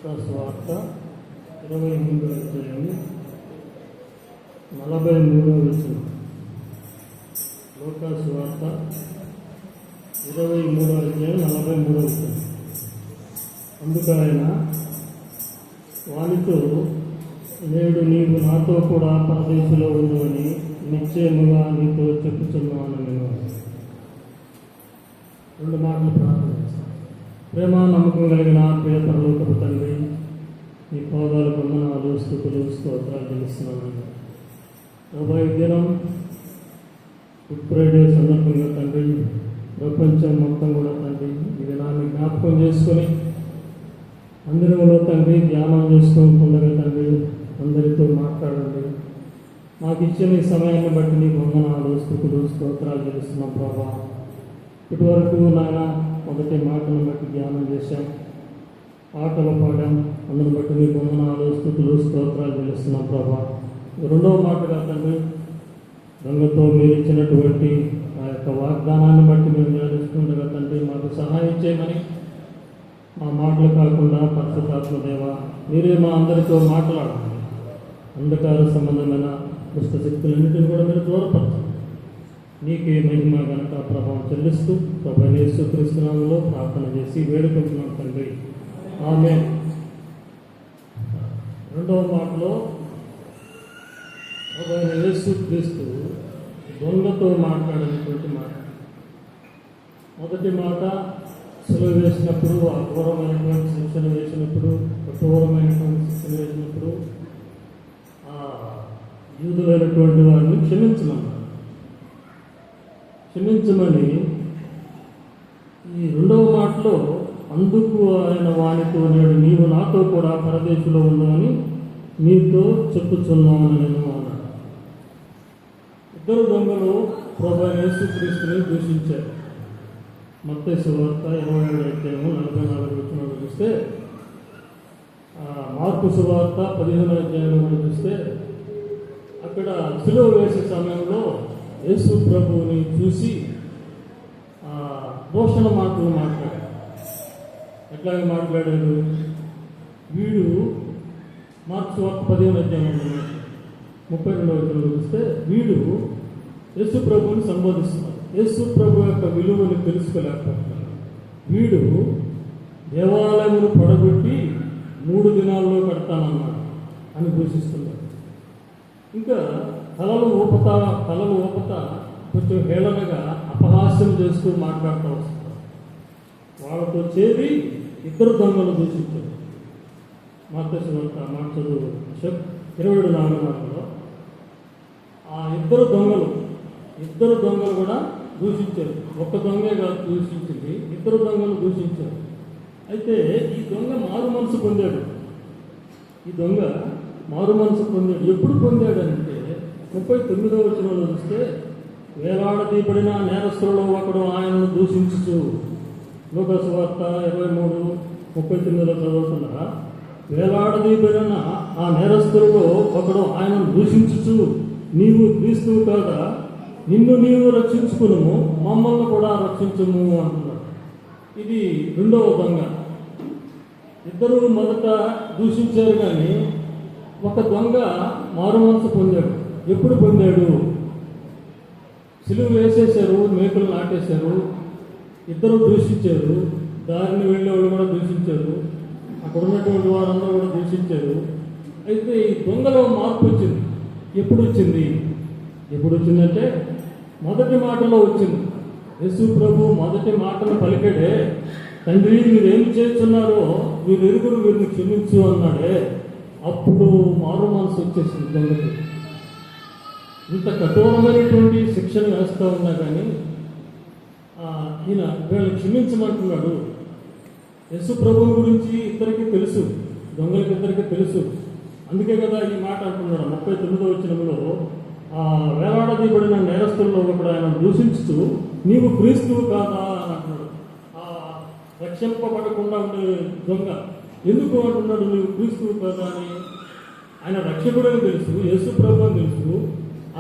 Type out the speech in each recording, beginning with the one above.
లూకా సువార్త 28వ అధ్యాయము 43వ వచనం. లూకా సువార్త 23వ అధ్యాయం 43వ వచనం. అందుకు ఆయన వానితో, నేడు నీవు నాతో కూడా పరదేశంలో ఉందని నిశ్చయముగా నీతో చెప్పుచున్నాను. నేను 2 మాటలు ప్రార్థన చేస్తాను. ప్రేమ నమ్మకం కలిగిన ప్రియ పరలోకపు తండ్రి, నీ పాదాలు వందనాలు, స్తుతులు, స్తోత్రాలు తెలుస్తున్నాను. ఈ దినం గుడ్ ఫ్రైడే సందర్భంగా తండ్రి, ప్రపంచం మొత్తం కూడా తండ్రి ఈ దినాన్ని జ్ఞాపకం చేసుకొని అందరిలో తండ్రి ధ్యానం చేసుకుంటుండగా తండ్రి అందరితో మాట్లాడండి. మాకు ఇచ్చిన ఈ సమయాన్ని బట్టి నీ వందనాలు, స్తుతులు, స్తోత్రాలు తెలుస్తున్నాం ప్రభా. ఇటువరకు నాయన మొదటి మాటను బట్టి ధ్యానం చేశాం, పాటలు పాడాం, అందుని బట్టి నీ వందనాలు, స్తుతులు, స్తోత్రాలు తెలుస్తున్నాం ప్రభా. 2వ మాటగా తండ్రి, రంగతో మీరు ఇచ్చినటువంటి ఆ యొక్క వాగ్దానాన్ని బట్టి మేము ధ్యానిస్తుండగా తండ్రి మాకు సహాయం చేయమని, మా మాటలు కాకుండా పరిశుద్ధాత్మ దేవ మీరే మా అందరితో మాట్లాడండి. అంధకార సంబంధమైన దుష్ట శక్తులన్నింటినీ కూడా మీరు దూరపరచండి. నీకే మహిమ ఘనత ప్రభావం చెల్లిస్తూ ప్రభువైన యేసుక్రీస్తు నామములో ప్రార్థన చేసి వేడుకుంటున్నాం తండ్రి, ఆమేన్. 2వ మాటలో ప్రభువైన యేసుక్రీస్తు దొంగతో మాట్లాడినటువంటి మాట. మొదటి మాట సిలువ వేసినప్పుడు, ఆ ఘోరమైనటువంటి శిక్షణ వేసినప్పుడు, కఠోరమైనటువంటి శిక్షణ వేసినప్పుడు ఆ యూదులైనటువంటి వారిని క్షమించమన్నారు. క్షమించమని ఈ 2వ మాటలో, అందుకు ఆయన వానితో, నేడు నీవు నాతో కూడా పరదేశంలో ఉందని నీతో చెప్పుచున్నాను నేను అన్నాడు. 2 దొంగలు ప్రభువైన యేసుక్రీస్తుని దూషించారు. మత్తయి సువార్త 27వ అధ్యాయం 44వ వచనంలో చూస్తే, మార్కు సువార్త 15వ అధ్యాయంలో చూస్తే, అక్కడ సిలువ వేసే సమయంలో యేసు ప్రభువుని చూసి దూషణ మాటలు మాట్లాడారు. ఎట్లాగే మాట్లాడారు? వీడు మార్కు సువార్త 15వ అధ్యాయంలో 32వ వచనంలో చూస్తే, వీడు యేసు ప్రభువుని సంబోధిస్తున్నారు. యేసు ప్రభు యొక్క విలువను తెలుసుకోలేకపోతున్నారు. వీడు దేవాలయమును పడగొట్టి 3 దినాల్లో కడతానన్నాడు అని ఘోషిస్తున్నారు. ఇంకా తలలు ఊపత కొంచెం హేళనగా అపహాస్యం చేస్తూ మాట్లాడుతూ వస్తున్నారు. వాళ్ళతో చేరి 2 దొంగలు దూషించారు. మత్తయి సువార్త మాట చదువు 24 ఆ 2 దొంగలు కూడా దూషించారు. ఒక దొంగే కాదు దూషించింది, 2 దొంగలు దూషించారు. అయితే ఈ దొంగ మారు మనసు పొందాడు. ఎప్పుడు పొందాడంటే 39వ వచనంలో చూస్తే, వేలాడదీయబడిన నేరస్తులలో ఒకడు ఆయనను దూషించుచు. లూకా సువార్త 23:39లో చదువుతున్నారా? వేలాడదీయబడిన ఆ నేరస్తులలో ఒకడు ఆయనను దూషించుచు, నీవు క్రీస్తువు కాదా? నిన్ను నీవు రక్షించుకును, మమ్మల్ని కూడా రక్షించుము అంటున్నాడు. ఇది 2వ దొంగ. 2 మొదట దూషించారు, కానీ ఒక దొంగ మారు మనసు పొందాడు. ఎప్పుడు పొందాడు? సిలువ వేసేశారు, మేకులు నాటేశారు, 2 దూషించారు, దారిని వెళ్ళేవాళ్ళు కూడా దూషించారు, అక్కడ ఉన్నటువంటి వారందరూ కూడా దూషించారు. అయితే ఈ దొంగలో మార్పు వచ్చింది. ఎప్పుడు వచ్చిందంటే మొదటి మాటలో వచ్చింది. యేసు ప్రభు మొదటి మాటను పలికాడే, తండ్రి మీరేం చేస్తున్నారో వీరిరువురు వీరిని క్షమించు అన్నాడే. అప్పుడు మారు మనసు వచ్చేసింది దొంగకి. ఇంత కఠోరమైనటువంటి శిక్షణ వేస్తూ ఉన్నా కానీ ఈయన వీళ్ళని క్షమించమంటున్నాడు. యేసు ప్రభువు గురించి ఇద్దరికి తెలుసు, దొంగలకి ఇద్దరికి తెలుసు. అందుకే కదా ఈ మాట అంటున్నాడు. 39వ వచనంలో, వేలాడదీయబడిన నేరస్తుల్లో ఒకడు ఆయన దూషించుతూ, నీవు క్రీస్తువు కాదా అని అంటున్నాడు. రక్షింపబడకుండా ఉండే దొంగ ఎందుకు అంటున్నాడు నీవు క్రీస్తువు కాదా అని? ఆయన రక్షకుడని తెలుసు, యేసు ప్రభు అని తెలుసు,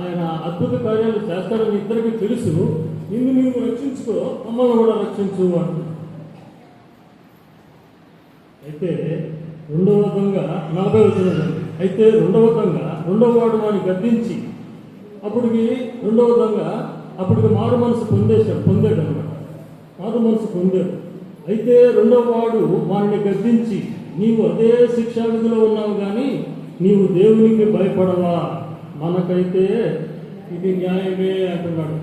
ఆయన అద్భుత కార్యాలు చేస్తాడని ఇద్దరికి తెలుసు. నిన్ను నీవు రక్షించుకో, మమ్మల్ని కూడా రక్షించు అంటున్నాడు. అయితే రెండవ దొంగ 40 వచ్చినదండి. అయితే రెండవ దొంగ రెండవ వాడు వాడిని గద్దించి అప్పటికి రెండవ దొంగ అప్పటికి మారు మనసు పొందాడు అనమాట. మారు మనసు పొందాడు. అయితే రెండవ వాడు వారిని గద్దించి, నీవు అదే శిక్షా విధిలో ఉన్నావు కానీ నీవు దేవునికి భయపడవా? మనకైతే ఇది న్యాయమే అంటున్నాడు.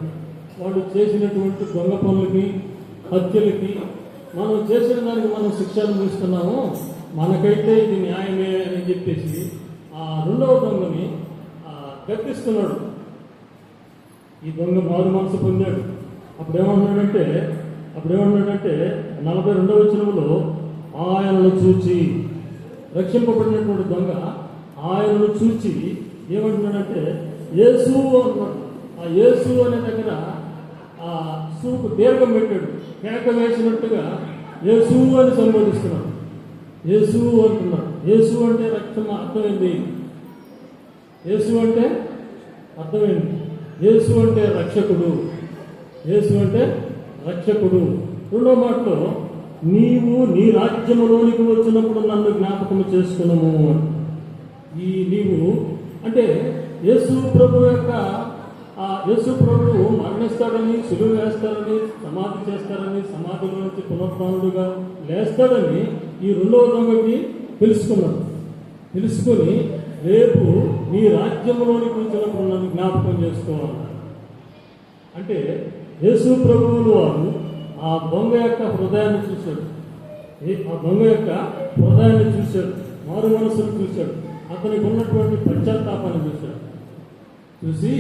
వాడు చేసినటువంటి దొంగ పనులకి, హత్యలకి మనం చేసిన దానికి మనం శిక్ష అనుభవిస్తున్నాము, మనకైతే ఇది న్యాయమే అని చెప్పేసి ఆ రెండవ దొంగని గద్దిస్తున్నాడు. ఈ దొంగ మారు మనసు పొందాడు. అప్పుడేమన్నాడంటే 42వ వచనంలో ఆయనను చూచి, రక్షింపబడినటువంటి దొంగ ఆయనను చూచి ఏమంటున్నాడంటే యేసు అన్నాడు. ఆ యేసు అనే దగ్గర ఆ సూకు దీర్ఘం పెట్టాడు. కేక వేసినట్టుగా యేసు అని సంబోధిస్తున్నాడు. యేసు అంటున్నాడు. యేసు అంటే రక్షణ అర్థమైంది. యేసు అంటే అర్థమైంది. యేసు అంటే రక్షకుడు. యేసు అంటే రక్షకుడు. రెండో మాటలో నీవు నీ రాజ్యములోనికి వచ్చినప్పుడు నన్ను జ్ఞాపకం చేసుకున్నాము. ఈ నీవు అంటే యేసు ప్రభు యొక్క యేసు ప్రభువు మరణిస్తాడని, సిలువ వేస్తాడని, సమాధి చేస్తాడని, సమాధిలో నుంచి పునరుత్థానుడుగా లేస్తాడని ఈ రెండవ దొంగకి తెలుసుకొని రేపు నీ రాజ్యంలోనికి వచ్చినప్పుడు నన్ను జ్ఞాపకం చేసుకోవాలి. అంటే యేసు ప్రభువులు వారు ఆ దొంగ యొక్క హృదయాన్ని చూశాడు. మారు మనసును చూశాడు. అతనికి ఉన్నటువంటి పశ్చాత్తాపాన్ని చూశాడు. చూసి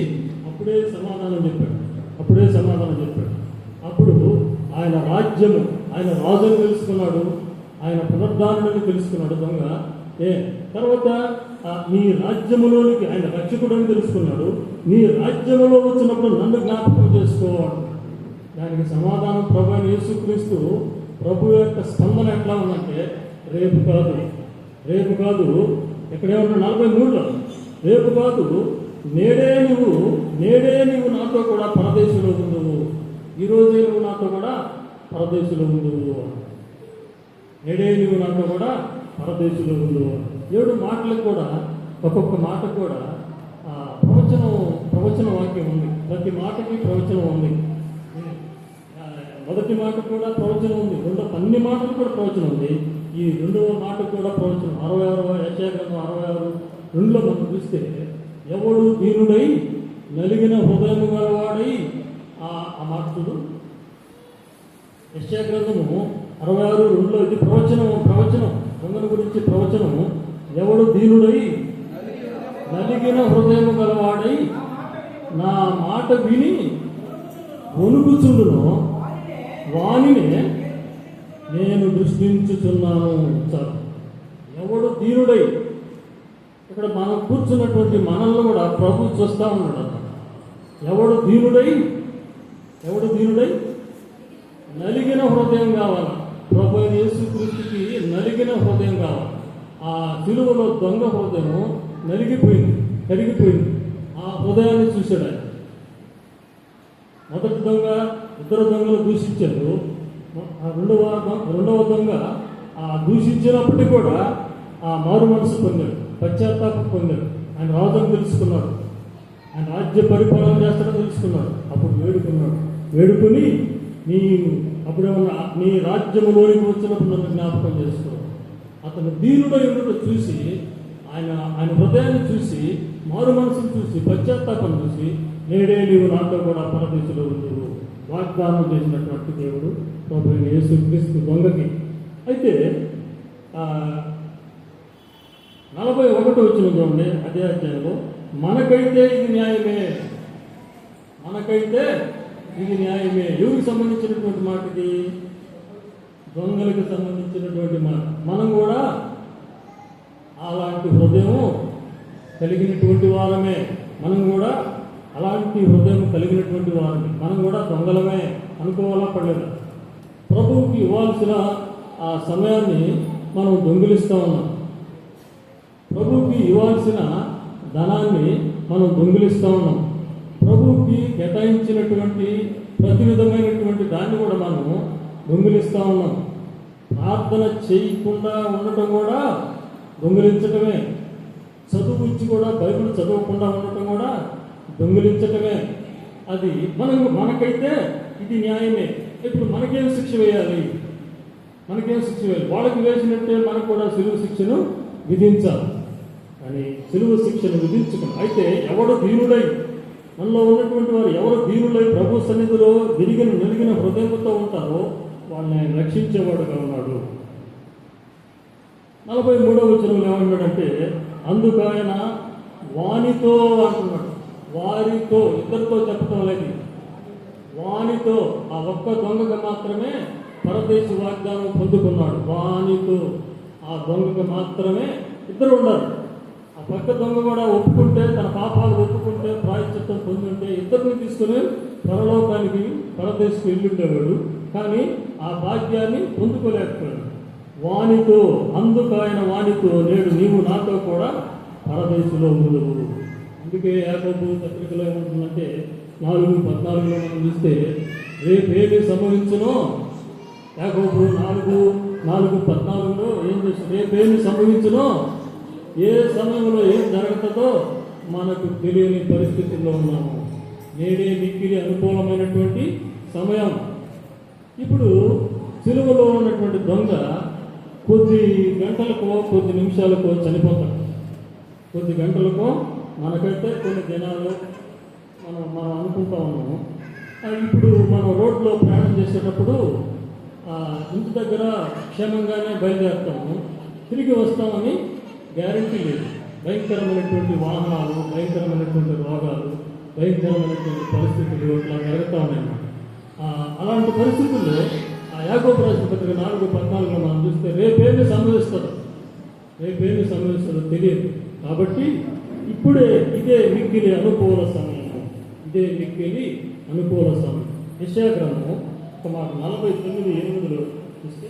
అప్పుడే సమాధానం చెప్పాడు. అప్పుడు ఆయన రాజ్యము, ఆయన రాజును తెలుసుకున్నాడు, ఆయన పునరుద్ధారణని తెలుసుకున్నాడు దొంగ. తర్వాత నీ రాజ్యములోనికి ఆయన రక్షకుడు అని తెలుసుకున్నాడు. నీ రాజ్యములో వచ్చినప్పుడు నన్ను జ్ఞాపకం చేసుకోవాలి. దానికి సమాధానం ప్రభు అయిన యేసుక్రీస్తు ప్రభు యొక్క స్పందన ఎట్లా ఉందంటే రేపు కాదు ఎక్కడేమన్నా 43లో రేపు కాదు, నేడే నీవు నాతో కూడా పరదేశంలో ఉండువు. ఈరోజే నువ్వు నాతో కూడా పరదేశంలో ఉండువు. నేడే నీవు నాతో కూడా పరదేశంలో ఉండువు. 7 మాటలకు కూడా ఒక్కొక్క మాట కూడా ప్రవచన వాక్యం ఉంది. ప్రతి మాటకి ప్రవచనం ఉంది. మొదటి మాట కూడా ప్రవచనం ఉంది. అన్ని మాటలు కూడా ప్రవచనం ఉంది. ఈ రెండవ మాట కూడా ప్రవచనం. 66 యెషయా గ్రంథం 66:2లో మనం చూస్తే ఎవడు దీనుడై నలిగిన హృదయము గలవాడై ఆ మాట చూడు. యెషయా గ్రంథము 66:2లో ఇది ప్రవచనం దొంగల గురించి ప్రవచనము. ఎవడు దీనుడై నలిగిన హృదయము గలవాడై నా మాట విని వణుకుచుండును వానినే నేను దృష్టించుచున్నాను. ఎవడు దీనుడై, ఇక్కడ మనం కూర్చున్నటువంటి మనల్ని కూడా ప్రభు చూస్తూ ఉన్నాడు. ఎవడు దీనుడై నలిగిన హృదయం కావాలి. ప్రభు యేసుక్రీస్తుకి నలిగిన హృదయం కావాలి. ఆ సిలువలో దొంగ హృదయం కరిగిపోయింది. ఆ హృదయాన్ని చూశాడు ఆయన. మొదటి దొంగ, ఇద్దరు దొంగలు దూషించారు. రెండవ దొంగ దూషించినప్పటికీ కూడా ఆ మారు మనసు పొందాడు, పశ్చాత్తాపం పొందాడు. ఆయన రాజును తెలుసుకున్నాడు, ఆయన రాజ్య పరిపాలన చేస్తాడని తెలుసుకున్నాడు. అప్పుడు వేడుకొని అప్పుడేమన్నా నీ రాజ్యములోనికి వచ్చినప్పుడు నన్ను జ్ఞాపకం చేసుకో. అతను దీనుడై ఉండటం చూసి ఆయన హృదయాన్ని చూసి, మారు మనసును చూసి, పశ్చాత్తాపం చూసి నేడే నీవు నాతో కూడా పరదేశంలో ఉండు వాగ్దానం చేసినటువంటి దేవుడు ప్రభు యేసుక్రీస్తు దొంగకి. అయితే 41 వచ్చిన చూడండి అదే అధ్యాయంలో, మనకైతే ఇది న్యాయమే. ఎవరికి సంబంధించినటువంటి మాట ఇది? దొంగలకు సంబంధించినటువంటి మాట. మనం కూడా అలాంటి హృదయం కలిగినటువంటి వారమే. మనం కూడా దొంగలమే అనుకోవాలా పడలేదు. ప్రభువుకి ఇవ్వాల్సిన ఆ సమయాన్ని మనం దొంగిలిస్తూ ఉన్నాం. ప్రభువుకి ఇవ్వాల్సిన ధనాన్ని మనం దొంగిలిస్తూ ఉన్నాం. ప్రభువుకి కేటాయించినటువంటి ప్రతి విధమైనటువంటి దాన్ని కూడా మనం దొంగిలిస్తూ ఉన్నాం. ప్రార్థన చేయకుండా ఉండటం కూడా దొంగిలించటమే. చదువు ఇచ్చి కూడా బైబిల్ చదవకుండా ఉండటం కూడా దొంగిలించటమే. అది మనకైతే ఇది న్యాయమే. ఇప్పుడు మనకేం శిక్ష వేయాలి? వాళ్ళకి వేసినట్టే మనకు కూడా సిలువ శిక్షను విధించాలి. కానీ సిలువ శిక్షను విధించడం అయితే ఎవడు దీనుడై, మనలో ఉన్నటువంటి వారు ఎవరు దీనులై ప్రభు సన్నిధిలో నిలిగిన హృదయంతో ఉంటారో వాళ్ళని ఆయన రక్షించేవాడుగా ఉన్నాడు. 43వ వచనంలో ఏమన్నాడంటే, అందుకు ఆయన వానితో అంటున్నాడు. వారితో, ఇద్దరితో చెప్పటం లేదు. వానితో, ఆ ఒక్క దొంగగా మాత్రమే పరదేశి వాగ్దానం పొందుకున్నాడు. వానితో, ఆ దొంగకు మాత్రమే ఇద్దరు ఉన్నారు. ఆ పక్క దొంగ కూడా ఒప్పుకుంటే, తన పాపాలు ఒప్పుకుంటే, ప్రాయశ్చిత్తం పొందుంటే ఇద్దరిని తీసుకుని పరలోకానికి పరదేశకు వెళ్ళుండేవాడు. కానీ ఆ భాగ్యాన్ని పొందుకోలేకపోయాడు. వానితో, అందుకు ఆయన వానితో, నేడు నీవు నాతో కూడా పరదేశంలో ఉండవు. అందుకే యాకోబు పత్రికలో ఏమంటుందంటే 4:14 మనం చూస్తే, రేపేమి సంభవించునో, యాకోబు 4:14 ఏం చేస్తుంది? రేపేమి సంభవించునో, ఏ సమయంలో ఏం జరుగుతుందో మనకు తెలియని పరిస్థితుల్లో ఉన్నాము. నేడే మిక్కిలి అనుకూలమైనటువంటి సమయం. ఇప్పుడు సిలువలో ఉన్నటువంటి దొంగ కొద్ది గంటలకో కొద్ది నిమిషాలకో చనిపోతాడు. కొద్ది గంటలకో, మనకైతే కొన్ని దినాలు మనం అనుకుంటా ఉన్నాము. ఇప్పుడు మనం రోడ్లో ప్రయాణం చేసేటప్పుడు ఇంటి దగ్గర క్షేమంగానే బయలుదేరుతాము, తిరిగి వస్తామని గ్యారంటీ లేదు. భయంకరమైనటువంటి వాహనాలు, భయంకరమైనటువంటి రోగాలు, భయంకరమైనటువంటి పరిస్థితులు ఇట్లా జరుగుతూ ఉన్నాయన్నమాట. అలాంటి పరిస్థితుల్లో ఆ యాకోబు రాసిన పత్రిక 4:14 మనం చూస్తే రేపేమి సంభవిస్తుందో తెలియదు. కాబట్టి ఇప్పుడే ఇదే మిక్కిలి అనుకూల సమయం. యెషయా గ్రంథం ఒక మాట 49:8 చూస్తే,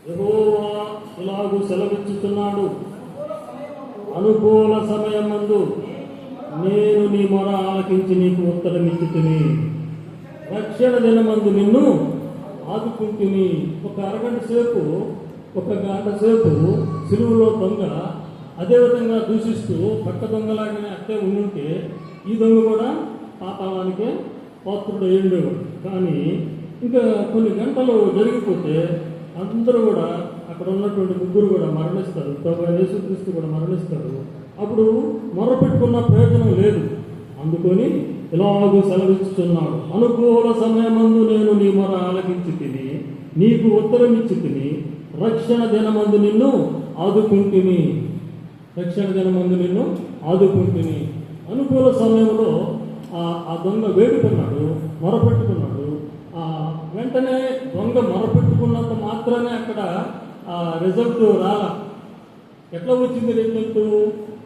యెహోవా ఇలాగు సెలవిచ్చుతున్నాడు, అనుకూల సమయమందు నేను నీ మొర ఆలకించి నీకు ఉత్తరమిచ్చుతిని, రక్షణ దినమందు నిన్ను ఆదుకుంటుని. ఒక అరగంట సేపు, ఒక గంట సేపు సిలువలో దొంగ అదేవిధంగా దూషిస్తూ పక్క దొంగలాగానే అట్టే ఉండుంటే ఈ దొంగ కూడా పాతాళానికే పాత్రుడు అయ్యుండేవాడు. కానీ ఇంకా కొన్ని గంటలు జరిగిపోతే అందరూ కూడా, అక్కడ ఉన్నటువంటి ముగ్గురు కూడా మరణిస్తారు. ప్రభువైన యేసుక్రీస్తు కూడా మరణిస్తాడు. అప్పుడు మొరపెట్టుకున్న ప్రయోజనం లేదు. అందుకొని ఇలాగూ సెలవిస్తున్నాడు, అనుకూల సమయమందు నేను నీ మొర ఆలకించి నీకు ఉత్తరమిచ్చి రక్షణ దినమందు నిన్ను ఆదుకుంటుని. అనుకూల సమయంలో ఆ దొంగ వేడుకున్నాడు, మొరపెట్టుకున్నాడు. వెంటనే దొంగ మొరపెట్టుకున్నంత మాత్రమే అక్కడ రిజల్ట్ రాలా. ఎట్లా వచ్చింది రిజల్ట్?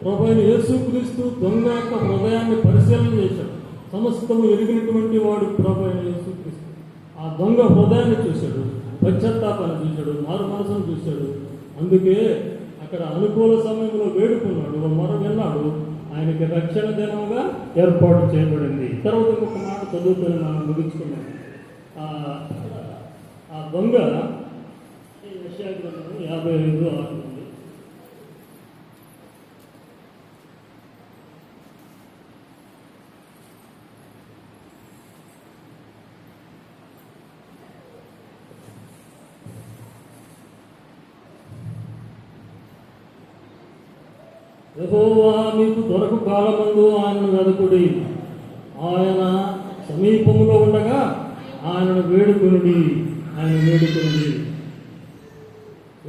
ప్రభువైన యేసుక్రీస్తు దొంగ యొక్క హృదయాన్ని పరిశీలన చేశాడు. సమస్తము ఎరిగినటువంటి వాడు ప్రభువైన యేసుక్రీస్తు. ఆ దొంగ హృదయాన్ని చూశాడు, పశ్చాత్తాపాన్ని చూశాడు, మారు మనసును చూశాడు. అందుకే అక్కడ అనుకూల సమయంలో వేడుకున్నాడు, మొర విన్నాడు. ఆయనకి రక్షణ దినముగా ఏర్పాటు చేయబడింది. తర్వాత ఒక మాట చదువుకొని మనం ముగించుకున్నాం. ఆ దొంగ యెషయా గ్రంథం 55:6 యెహోవా మీకు దొరకు కాలమందు ఆయనను వెదకుడి, ఆయన సమీపములో ఉండగా ఆయనను వేడుకొనుడి.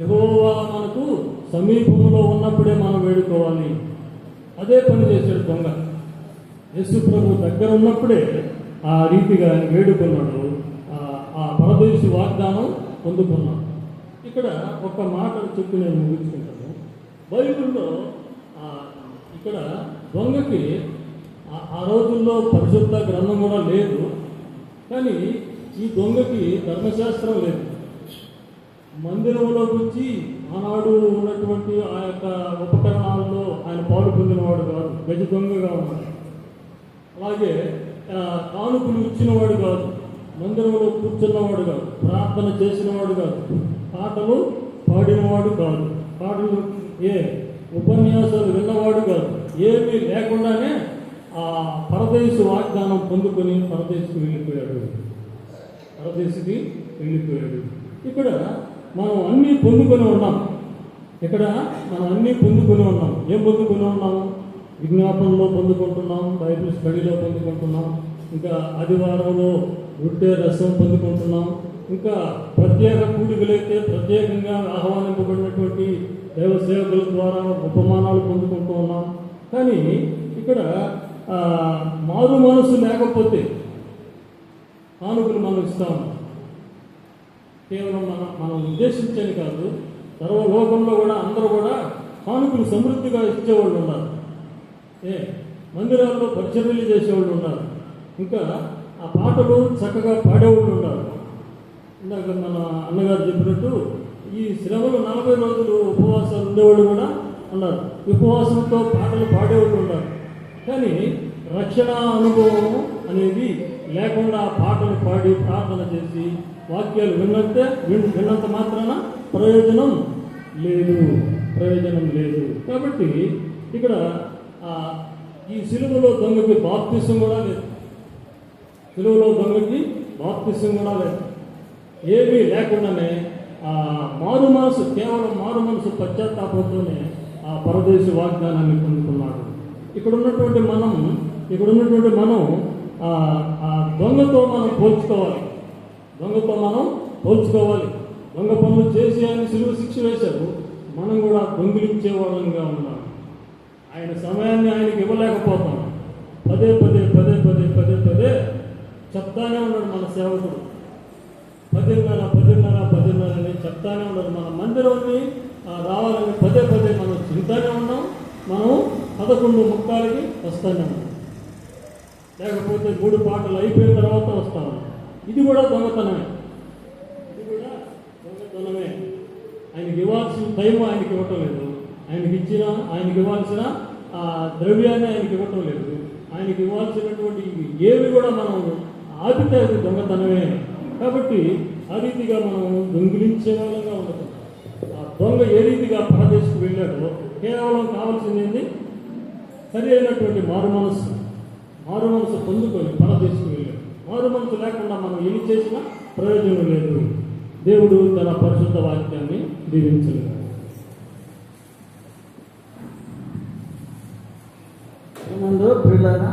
యెహోవా మనకు సమీపంలో ఉన్నప్పుడే మనం వేడుకోవాలి. అదే పని చేశాడు దొంగ. యేసు ప్రభు దగ్గర ఉన్నప్పుడే ఆ రీతిగా ఆయన వేడుకున్నాడు. ఆ పరదేశి వాగ్దానం పొందుకున్నాడు. ఇక్కడ ఒక మాట చెప్పి నేను ముగించుకుంటాను. బైబిల్లో ఇక్కడ దొంగకి ఆ రోజుల్లో పరిశుద్ధ గ్రంథం కూడా లేదు. కానీ ఈ దొంగకి ధర్మశాస్త్రం లేదు. మందిరంలోకి వచ్చి ఆనాడు ఉన్నటువంటి ఆ యొక్క ఉపకరణాల్లో ఆయన పాలు పొందినవాడు కాదు, గజ దొంగగా ఉన్నాడు. అలాగే కానుకలు ఇచ్చినవాడు కాదు, మందిరంలో కూర్చున్నవాడు కాదు, ప్రార్థన చేసినవాడు కాదు, పాటలు పాడినవాడు కాదు, పాటలు ఉపన్యాసాలు విన్నవాడు కాదు. ఏమీ లేకుండానే ఆ పరదేశు వాగ్దానం పొందుకొని పరదేశికి వెళ్ళిపోయాడు. ఇక్కడ మనం అన్నీ పొందుకొని ఉన్నాం. ఏం పొందుకొని ఉన్నాము? విజ్ఞాపనలో పొందుకుంటున్నాం, బైబిల్ స్టడీలో పొందుకుంటున్నాం, ఇంకా ఆదివారంలో రొట్టె రసం పొందుకుంటున్నాం, ఇంకా ప్రత్యేక కూడికలైతే ప్రత్యేకంగా ఆహ్వానింపబడినటువంటి దైవ సేవకుల ద్వారా ఉపమానాలు పొందుకుంటూ ఉన్నాం. కానీ ఇక్కడ మారు మనసు లేకపోతే కానుకలు మనం ఇస్తాం. కేవలం మనం ఉద్దేశించని కాదు, సర్వలోకంలో కూడా అందరూ కూడా కానుకలు సమృద్ధిగా ఇచ్చేవాళ్ళు ఉన్నారు. మందిరాల్లో పరిచర్యలు చేసేవాళ్ళు ఉన్నారు. ఇంకా ఆ పాటలు చక్కగా పాడేవాళ్ళు ఉన్నారు. ఇందాక మన అన్నగారు చెప్పినట్టు ఈ శ్రమలు 40 రోజులు ఉపవాసాలు ఉండేవాళ్ళు కూడా ఉన్నారు. ఉపవాసంతో పాటలు పాడేవాళ్ళు ఉన్నారు. కానీ రక్షణ అనుభవం అనేది లేకుండా పాటలు పాడి ప్రార్థన చేసి వాక్యాలు విన్నంత మాత్రాన ప్రయోజనం లేదు. కాబట్టి ఇక్కడ ఈ సిలువలో దొంగకి బాప్తిసం కూడా లేదు. ఏమీ లేకుండానే మారు కేవలం మారు మనసు పశ్చాత్తాపంతోనే ఆ పరదేశి వాగ్దానాన్ని పొందుకున్నాడు. ఇక్కడ ఉన్నటువంటి మనం ఆ దొంగతో మనం పోల్చుకోవాలి. దొంగ పనులు చేసి ఆయన సిలువ శిక్ష వేశారు. మనం కూడా దొంగిలించే వాళ్ళంగా ఉన్నాం. ఆయన సమయాన్ని ఆయనకి ఇవ్వలేకపోతాం. పదే చెప్తానే ఉన్నాడు మన సేవకుడు. 10:30 అని చెప్తానే ఉన్నాడు. మన మందిరాన్ని రావాలని పదే మనం చెబుతానే ఉన్నాం. మనం 11:30కి వస్తానే ఉన్నాం. లేకపోతే 3 పాటలు అయిపోయిన తర్వాత వస్తాము. ఇది కూడా దొంగతనమే. ఆయనకి ఇవ్వాల్సిన టైం ఆయనకి ఇవ్వటం లేదు. ఆయనకి ఇవ్వాల్సిన ద్రవ్యాన్ని ఆయనకి ఇవ్వటం లేదు. ఆయనకి ఇవ్వాల్సినటువంటి ఏవి కూడా మనం ఆపితే అది దొంగతనమే. కాబట్టి ఆ రీతిగా మనం దొంగిలించే వాళ్ళంగా ఉండదు. ఆ దొంగ ఏ రీతిగా పరదేశకు వెళ్ళాడో కేవలం కావాల్సింది సరి అయినటువంటి మారు మనసు పొందుకొని పరదేశకు వెళ్ళాడు. మారు మనసు లేకుండా మనం ఏమి చేసినా ప్రయోజనం లేదు. దేవుడు తన పరిశుద్ధ వాక్యాన్ని దీవించలేదు. ముందు ప్రియులారా